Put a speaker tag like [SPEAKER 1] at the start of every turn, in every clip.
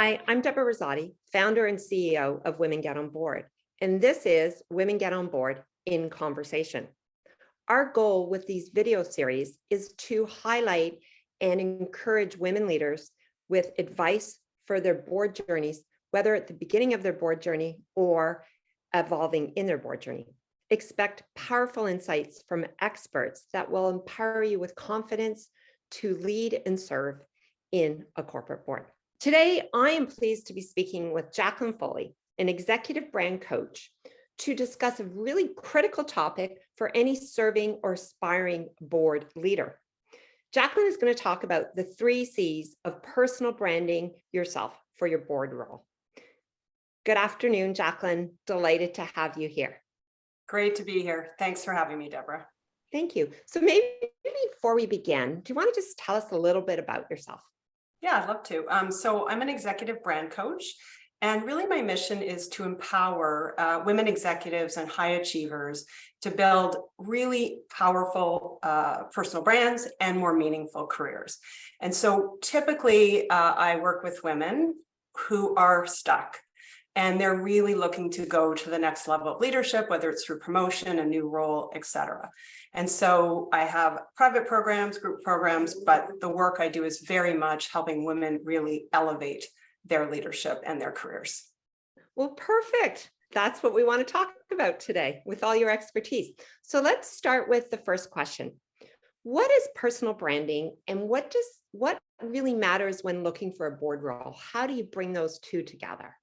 [SPEAKER 1] Hi, I'm Deborah Rosati, founder and CEO of Women Get On Board, and this is Women Get On Board in Conversation. Our goal with these video series is to highlight and encourage women leaders with advice for their board journeys, whether at the beginning of their board journey or evolving in their board journey. Expect powerful insights from experts that will empower you with confidence to lead and serve in a corporate board. Today, I am pleased to be speaking with Jacqueline Foley, an executive brand coach, to discuss a really critical topic for any serving or aspiring board leader. Jacqueline is going to talk about the 3 C's of personal branding yourself for your board role. Good afternoon, Jacqueline. Delighted to have you here.
[SPEAKER 2] Great to be here. Thanks for having me, Deborah.
[SPEAKER 1] Thank you. So maybe before we begin, do you want to just tell us a little bit about yourself?
[SPEAKER 2] Yeah, I'd love to. So I'm an executive brand coach, and really my mission is to empower women executives and high achievers to build really powerful personal brands and more meaningful careers. And so typically I work with women who are stuck, and they're really looking to go to the next level of leadership, whether it's through promotion, a new role, et cetera. And so I have private programs, group programs, but the work I do is very much helping women really elevate their leadership and their careers.
[SPEAKER 1] Well, perfect. That's what we want to talk about today with all your expertise. So let's start with the first question. What is personal branding, and what really matters when looking for a board role? How do you bring those two together?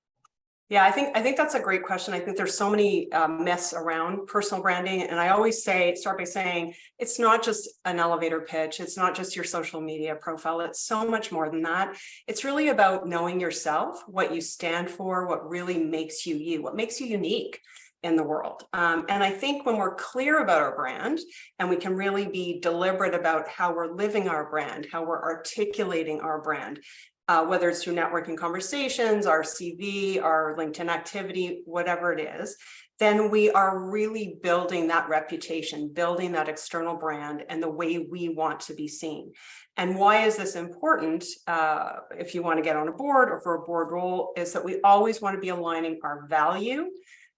[SPEAKER 2] Yeah, I think that's a great question. I think there's so many myths around personal branding. And I always start by saying, it's not just an elevator pitch. It's not just your social media profile. It's so much more than that. It's really about knowing yourself, what you stand for, what really makes you you, what makes you unique in the world. And I think when we're clear about our brand and we can really be deliberate about how we're living our brand, how we're articulating our brand, whether it's through networking conversations, our CV, our LinkedIn activity, whatever it is, then we are really building that reputation, building that external brand and the way we want to be seen. And why is this important if you want to get on a board or for a board role, is that we always want to be aligning our value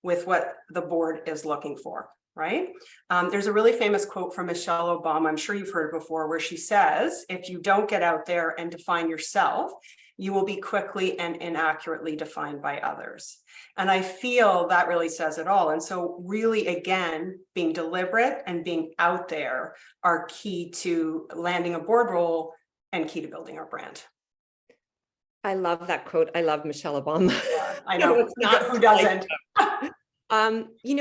[SPEAKER 2] with what the board is looking for. Right? There's a really famous quote from Michelle Obama, I'm sure you've heard it before, where she says, if you don't get out there and define yourself, you will be quickly and inaccurately defined by others. And I feel that really says it all. And so really, again, being deliberate and being out there are key to landing a board role and key to building our brand.
[SPEAKER 1] I love that quote. I love Michelle Obama.
[SPEAKER 2] Yeah, I know. Who doesn't?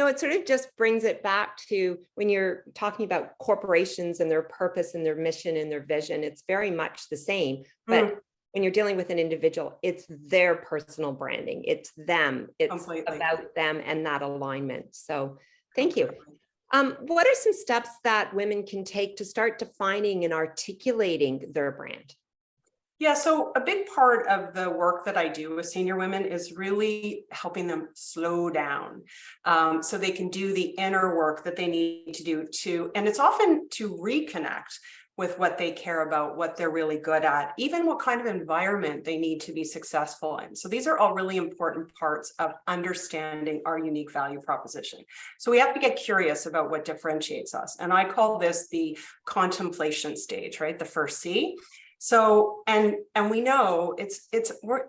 [SPEAKER 1] It sort of just brings it back to when you're talking about corporations and their purpose and their mission and their vision, it's very much the same. But when you're dealing with an individual, it's their personal branding. It's them. It's completely about them and that alignment. So thank you. What are some steps that women can take to start defining and articulating their brand?
[SPEAKER 2] Yeah, so a big part of the work that I do with senior women is really helping them slow down so they can do the inner work that they need to do and it's often to reconnect with what they care about, what they're really good at, even what kind of environment they need to be successful in. So these are all really important parts of understanding our unique value proposition. So we have to get curious about what differentiates us. And I call this the contemplation stage, right? The first C. So, and we know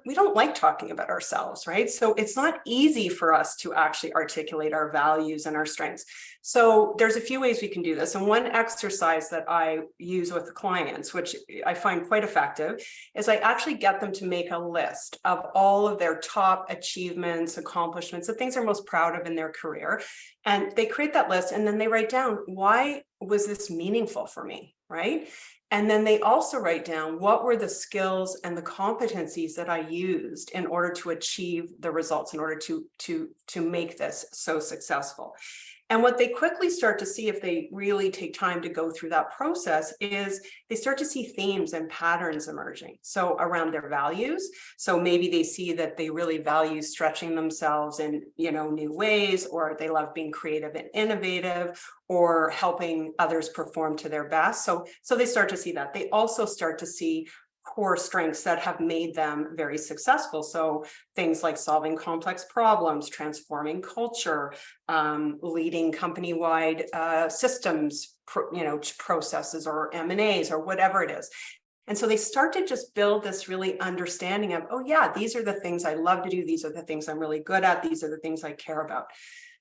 [SPEAKER 2] we don't like talking about ourselves, right? So it's not easy for us to actually articulate our values and our strengths. So there's a few ways we can do this. And one exercise that I use with clients, which I find quite effective, is I actually get them to make a list of all of their top achievements, accomplishments, the things they're most proud of in their career. And they create that list and then they write down, why was this meaningful for me, right? And then they also write down what were the skills and the competencies that I used in order to achieve the results, in order to make this so successful. And what they quickly start to see if they really take time to go through that process is they start to see themes and patterns emerging. So around their values. So maybe they see that they really value stretching themselves in, new ways, or they love being creative and innovative, or helping others perform to their best. So they start to see that. They also start to see core strengths that have made them very successful. So things like solving complex problems, transforming culture, leading company-wide systems, processes or M&As or whatever it is. And so they start to just build this really understanding of, oh yeah, these are the things I love to do. These are the things I'm really good at. These are the things I care about.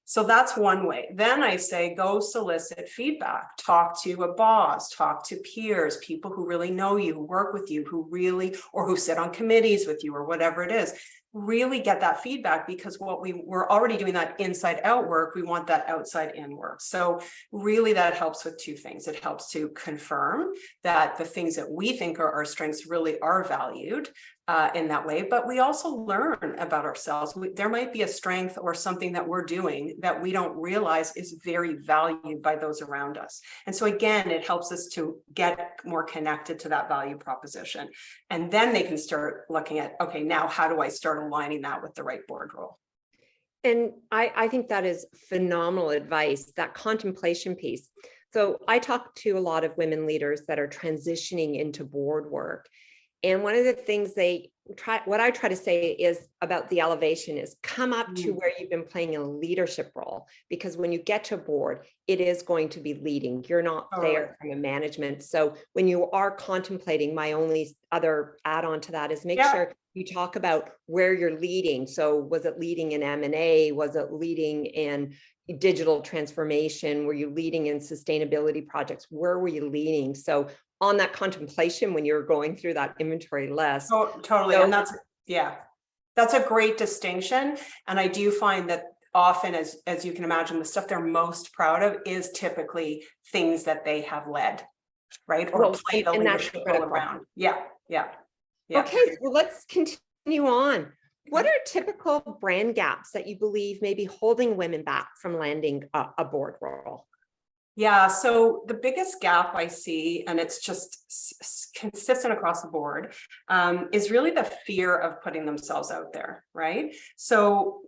[SPEAKER 2] So that's one way. Then I say, go solicit feedback, talk to a boss, talk to peers, people who really know you, who work with you, who really, or who sit on committees with you or whatever it is. Really get that feedback, because we're already doing that inside out work. We want that outside in work. So really that helps with two things. It helps to confirm that the things that we think are our strengths really are valued in that way, but we also learn about ourselves. There might be a strength or something that we're doing that we don't realize is very valued by those around us. And so again, it helps us to get more connected to that value proposition. And then they can start looking at, okay, now how do I start aligning that with the right board role?
[SPEAKER 1] And I think that is phenomenal advice, that contemplation piece. So I talk to a lot of women leaders that are transitioning into board work. And one of the things what I try to say is about the elevation is come up to where you've been playing a leadership role, because when you get to board, it is going to be leading. You're not there from a management. So when you are contemplating, my only other add-on to that is make sure you talk about where you're leading. So was it leading in M&A? Was it leading in digital transformation? Were you leading in sustainability projects? Where were you leading? So on that contemplation, when you're going through that inventory list.
[SPEAKER 2] Oh, totally. And that's a great distinction. And I do find that often, as you can imagine, the stuff they're most proud of is typically things that they have led, right? Or played a leadership role around. Yeah.
[SPEAKER 1] Okay, well, let's continue on. What are typical brand gaps that you believe may be holding women back from landing a board role?
[SPEAKER 2] Yeah, so the biggest gap I see, and it's just consistent across the board, is really the fear of putting themselves out there, right? So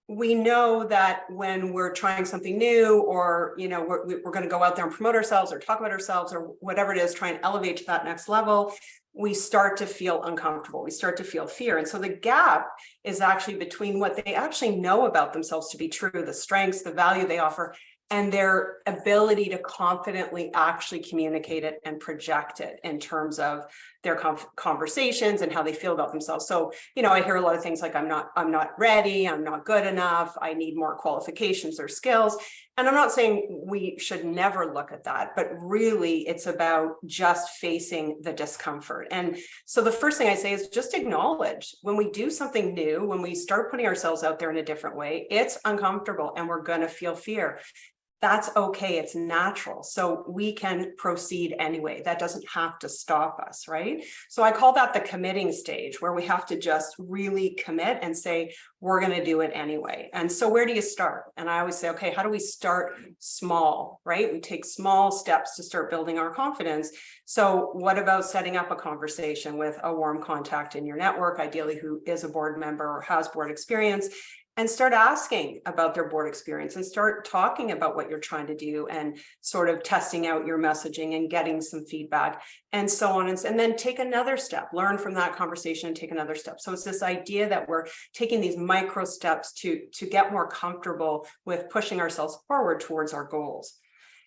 [SPEAKER 2] we know that when we're trying something new, or we're going to go out there and promote ourselves or talk about ourselves or whatever it is, try and elevate to that next level, we start to feel uncomfortable. We start to feel fear. And so the gap is actually between what they actually know about themselves to be true, the strengths, the value they offer, and their ability to confidently actually communicate it and project it in terms of their conversations and how they feel about themselves. So, I hear a lot of things like, I'm not ready, I'm not good enough, I need more qualifications or skills. And I'm not saying we should never look at that, but really it's about just facing the discomfort. And so the first thing I say is just acknowledge when we do something new, when we start putting ourselves out there in a different way, it's uncomfortable and we're going to feel fear. That's okay. It's natural. So we can proceed anyway. That doesn't have to stop us, right? So I call that the committing stage, where we have to just really commit and say, we're going to do it anyway. And so where do you start? And I always say, okay, how do we start small, right? We take small steps to start building our confidence. So what about setting up a conversation with a warm contact in your network, ideally who is a board member or has board experience, and start asking about their board experience and start talking about what you're trying to do and sort of testing out your messaging and getting some feedback and so on. And then take another step, learn from that conversation and take another step. So it's this idea that we're taking these micro steps to get more comfortable with pushing ourselves forward towards our goals.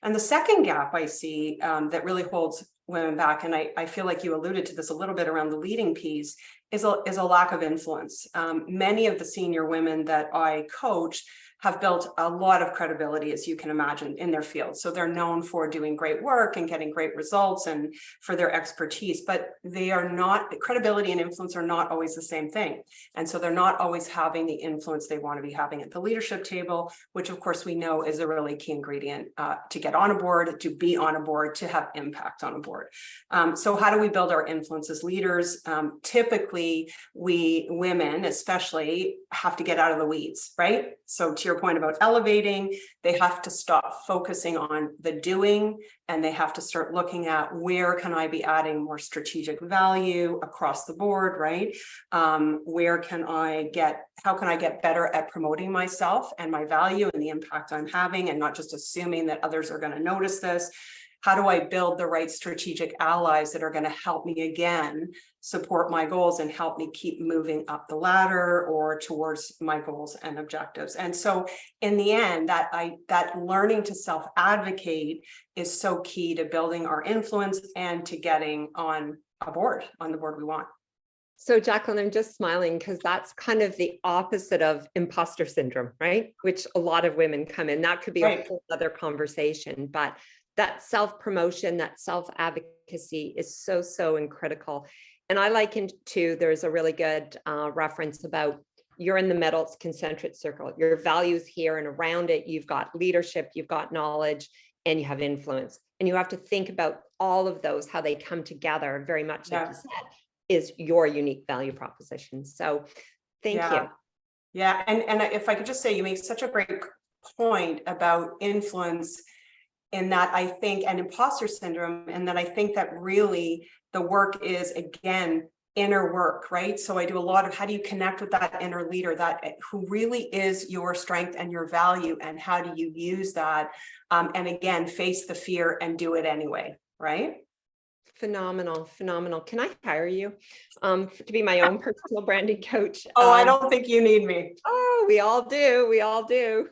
[SPEAKER 2] And the second gap I see that really holds women back, and I feel like you alluded to this a little bit around the leading piece, is a lack of influence. Many of the senior women that I coach have built a lot of credibility, as you can imagine, in their field. So they're known for doing great work and getting great results and for their expertise, but credibility and influence are not always the same thing. And so they're not always having the influence they want to be having at the leadership table, which of course we know is a really key ingredient to get on a board, to be on a board, to have impact on a board. So how do we build our influence as leaders? Typically, we women especially have to get out of the weeds, right? So to your point about elevating, they have to stop focusing on the doing, and they have to start looking at where can I be adding more strategic value across the board, right? How can I get better at promoting myself and my value and the impact I'm having, and not just assuming that others are going to notice this. How do I build the right strategic allies that are going to help me again support my goals and help me keep moving up the ladder or towards my goals and objectives? And so in the end, that learning to self-advocate is so key to building our influence and to getting on the board we want.
[SPEAKER 1] So Jacqueline, I'm just smiling because that's kind of the opposite of imposter syndrome, right? Which a lot of women come in. That could be a whole other conversation, but that self-promotion, that self-advocacy is so, so critical. And I liken to, there's a really good reference about you're in the middle, it's concentric circle. Your values here, and around it, you've got leadership, you've got knowledge, and you have influence. And you have to think about all of those, how they come together, very much like you said, is your unique value proposition. So thank you.
[SPEAKER 2] Yeah, and if I could just say, you make such a great point about influence, in that I think, and imposter syndrome, and that I think that really the work is, again, inner work, right? So I do a lot of, how do you connect with that inner leader, that who really is your strength and your value, and how do you use that? And again, face the fear and do it anyway, right?
[SPEAKER 1] Phenomenal, phenomenal. Can I hire you to be my own personal branding coach?
[SPEAKER 2] Oh, I don't think you need me.
[SPEAKER 1] Oh, we all do. We all do.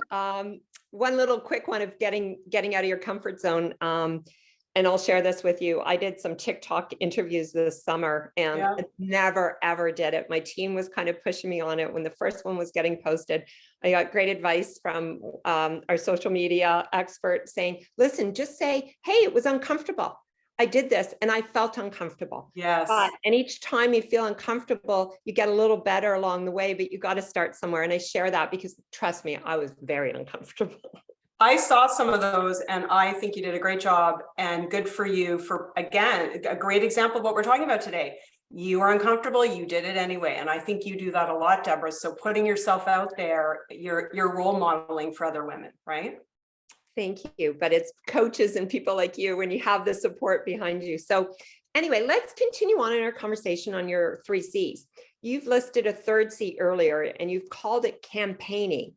[SPEAKER 1] One little quick one of getting out of your comfort zone. And I'll share this with you. I did some TikTok interviews this summer and never, ever did it. My team was kind of pushing me on it when the first one was getting posted. I got great advice from our social media expert saying, listen, just say, hey, it was uncomfortable. I did this and I felt uncomfortable.
[SPEAKER 2] Yes.
[SPEAKER 1] And each time you feel uncomfortable, you get a little better along the way, but you got to start somewhere. And I share that because trust me, I was very uncomfortable.
[SPEAKER 2] I saw some of those and I think you did a great job, and good for you for, again, a great example of what we're talking about today. You were uncomfortable, you did it anyway. And I think you do that a lot, Deborah. So putting yourself out there, you're role modeling for other women, right?
[SPEAKER 1] Thank you. But it's coaches and people like you when you have the support behind you. So anyway, let's continue on in our conversation on your 3 C's. You've listed a third C earlier and you've called it campaigning.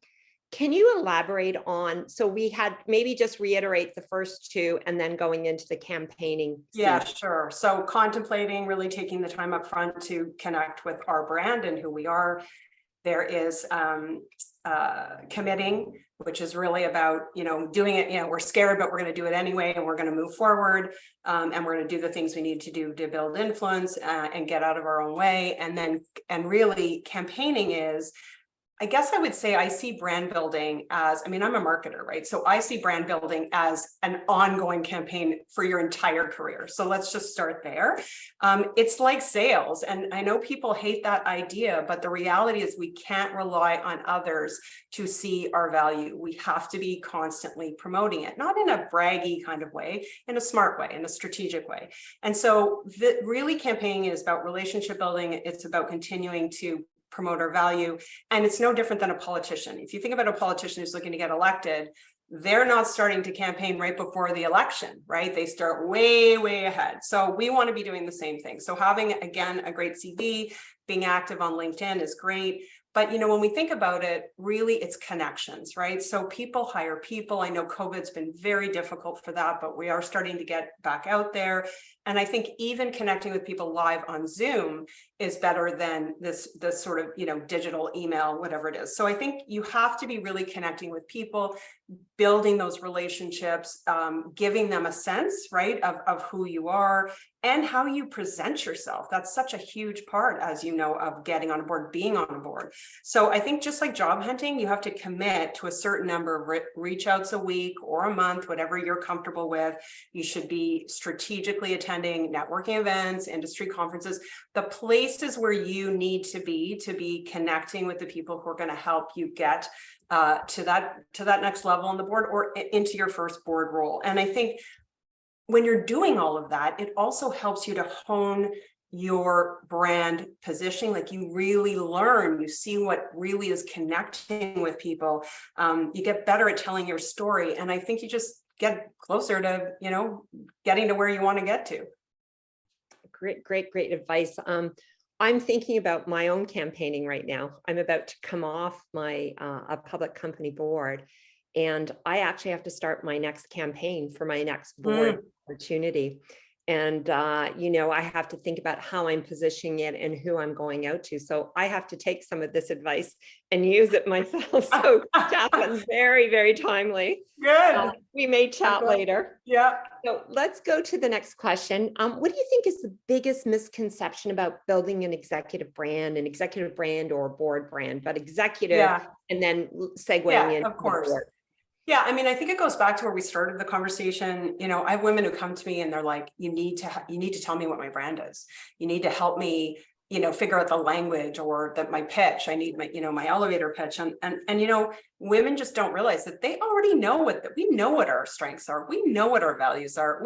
[SPEAKER 1] Can you elaborate on, so we had maybe just reiterate the first 2 and then going into the campaigning?
[SPEAKER 2] Yeah, sure. So contemplating, really taking the time up front to connect with our brand and who we are. There is committing, which is really about, doing it, we're scared, but we're going to do it anyway, and we're going to move forward, and we're going to do the things we need to do to build influence and get out of our own way. And really campaigning is, I guess I would say, I see brand building as, I'm a marketer, right? So I see brand building as an ongoing campaign for your entire career. So let's just start there. It's like sales. And I know people hate that idea, but the reality is we can't rely on others to see our value. We have to be constantly promoting it, not in a braggy kind of way, in a smart way, in a strategic way. And so really campaigning is about relationship building. It's about continuing to promote our value. And it's no different than a politician. If you think about a politician who's looking to get elected, they're not starting to campaign right before the election, right? They start way, way ahead. So we want to be doing the same thing. So having, again, a great CV, being active on LinkedIn is great. But, when we think about it, really it's connections, right? So people hire people. I know COVID's been very difficult for that, but we are starting to get back out there. And I think even connecting with people live on Zoom is better than this sort of, digital email, whatever it is. So I think you have to be really connecting with people, building those relationships, giving them a sense, right, of who you are and how you present yourself. That's such a huge part, as you know, of getting on board, being on a board. So I think just like job hunting, you have to commit to a certain number of reach outs a week or a month, whatever you're comfortable with. You should be strategically attending networking events, industry conferences, the places where you need to be connecting with the people who are going to help you get to that next level on the board or into your first board role. And I think when you're doing all of that, it also helps you to hone your brand positioning. Like you really learn, you see what really is connecting with people. You get better at telling your story. And I think you just get closer to, getting to where you want to get to.
[SPEAKER 1] Great advice. I'm thinking about my own campaigning right now. I'm about to come off my a public company board. And I actually have to start my next campaign for my next board opportunity. And, I have to think about how I'm positioning it and who I'm going out to. So I have to take some of this advice and use it myself. So Jacqueline, very, very timely.
[SPEAKER 2] Good.
[SPEAKER 1] We may chat later.
[SPEAKER 2] Yeah.
[SPEAKER 1] So let's go to the next question. What do you think is the biggest misconception about building an executive brand or board brand, but executive, and then segueing into
[SPEAKER 2] of course.
[SPEAKER 1] board?
[SPEAKER 2] Yeah, I mean, I think it goes back to where we started the conversation. I have women who come to me and they're like, you need to tell me what my brand is. You need to help me, figure out the language or my pitch. I need my elevator pitch. And women just don't realize that they already know we know what our strengths are. We know what our values are.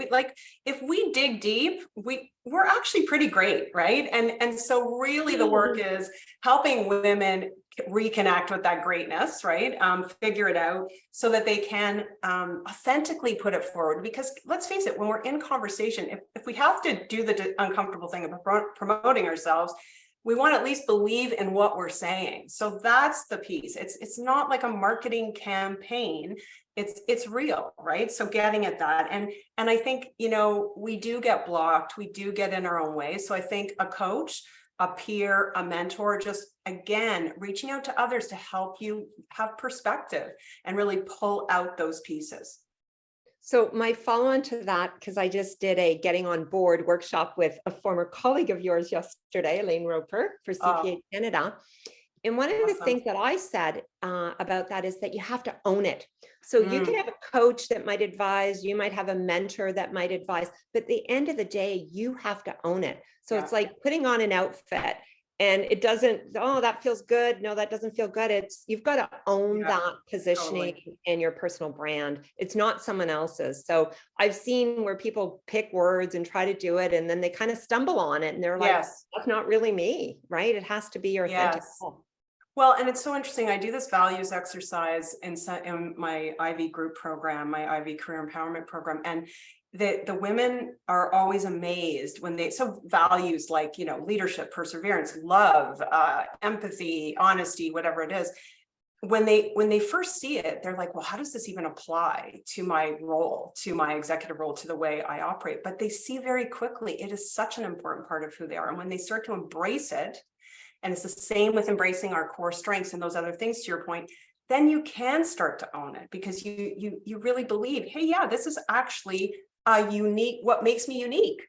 [SPEAKER 2] If we dig deep, we're actually pretty great, right? And so really the work is helping women reconnect with that greatness, right? Figure it out so that they can authentically put it forward. Because let's face it, when we're in conversation, if we have to do the uncomfortable thing of promoting ourselves, we want to at least believe in what we're saying. So that's the piece. It's not like a marketing campaign. It's real, right? So getting at that. And I think, we do get blocked. We do get in our own way. So I think a coach, a peer, a mentor, just again, reaching out to others to help you have perspective and really pull out those pieces.
[SPEAKER 1] So my follow-on to that, because I just did a getting on board workshop with a former colleague of yours yesterday, Elaine Roper for CPA Canada. And one of the things that I said about that is that you have to own it. So you can have a coach that might advise, you might have a mentor that might advise, but at the end of the day, you have to own it. So it's like putting on an outfit and it doesn't, that feels good. No, that doesn't feel good. You've got to own that positioning and your personal brand. It's not someone else's. So I've seen where people pick words and try to do it, and then they kind of stumble on it and they're like, that's not really me, right? It has to be your authentic self.
[SPEAKER 2] Well, and it's so interesting. I do this values exercise in my Ivy group program, my Ivy career empowerment program. And the women are always amazed when values like, leadership, perseverance, love, empathy, honesty, whatever it is. When they first see it, they're like, well, how does this even apply to my role, to my executive role, to the way I operate? But they see very quickly, it is such an important part of who they are. And when they start to embrace it, and it's the same with embracing our core strengths and those other things, to your point, then you can start to own it because you really believe, hey, yeah, this is actually what makes me unique,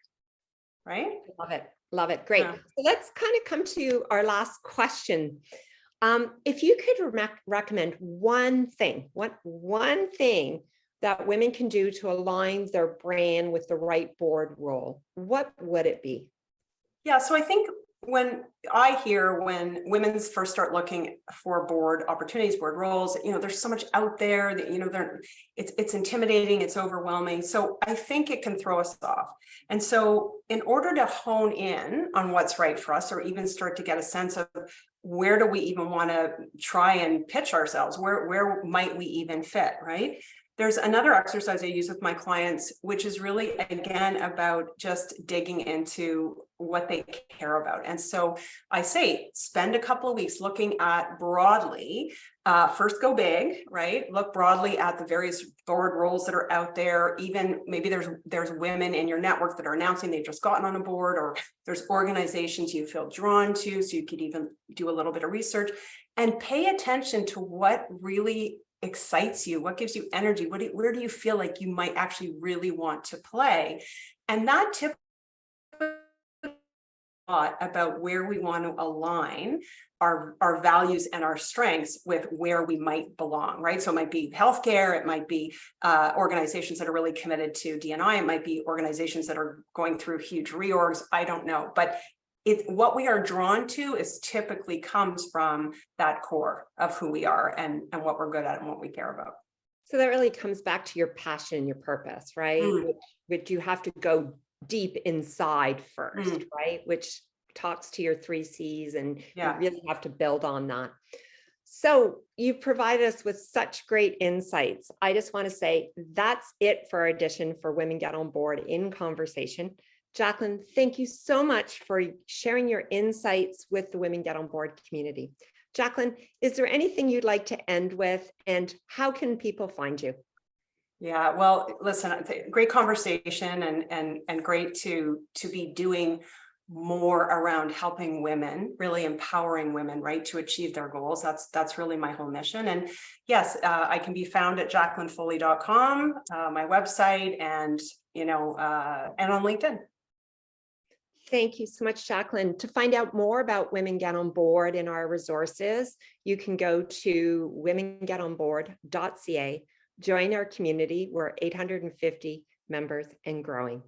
[SPEAKER 2] right?
[SPEAKER 1] Love it. Great. So let's kind of come to our last question. If you could recommend one thing that women can do to align their brand with the right board role, what would it be?
[SPEAKER 2] Yeah, so I think when women first start looking for board opportunities, board roles, there's so much out there that, it's intimidating, it's overwhelming. So I think it can throw us off. And so in order to hone in on what's right for us, or even start to get a sense of where do we even want to try and pitch ourselves, where might we even fit, right? There's another exercise I use with my clients, which is really, again, about just digging into what they care about. And so I say, spend a couple of weeks looking at broadly, first go big, right? Look broadly at the various board roles that are out there. Even maybe there's women in your network that are announcing they've just gotten on a board, or there's organizations you feel drawn to. So you could even do a little bit of research and pay attention to what really excites you, what gives you energy, where do you feel like you might actually really want to play. And that tip about where we want to align our values and our strengths with where we might belong, right? So it might be healthcare, it might be organizations that are really committed to D&I, it might be organizations that are going through huge reorgs, I don't know. But what we are drawn to is typically comes from that core of who we are and what we're good at and what we care about.
[SPEAKER 1] So that really comes back to your passion, your purpose, right? Which you have to go deep inside first, right? Which talks to your 3 C's, and you really have to build on that. So you've provided us with such great insights. I just want to say that's it for our edition for Women Get on Board in Conversation. Jacqueline, thank you so much for sharing your insights with the Women Get on Board community. Jacqueline, is there anything you'd like to end with, and how can people find you?
[SPEAKER 2] Yeah, well, listen, great conversation and great to be doing more around helping women, really empowering women, right, to achieve their goals. That's really my whole mission. And yes, I can be found at jacquelinefoley.com, my website, and and on LinkedIn.
[SPEAKER 1] Thank you so much, Jacqueline. To find out more about Women Get On Board and our resources, you can go to womengetonboard.ca, join our community. We're 850 members and growing.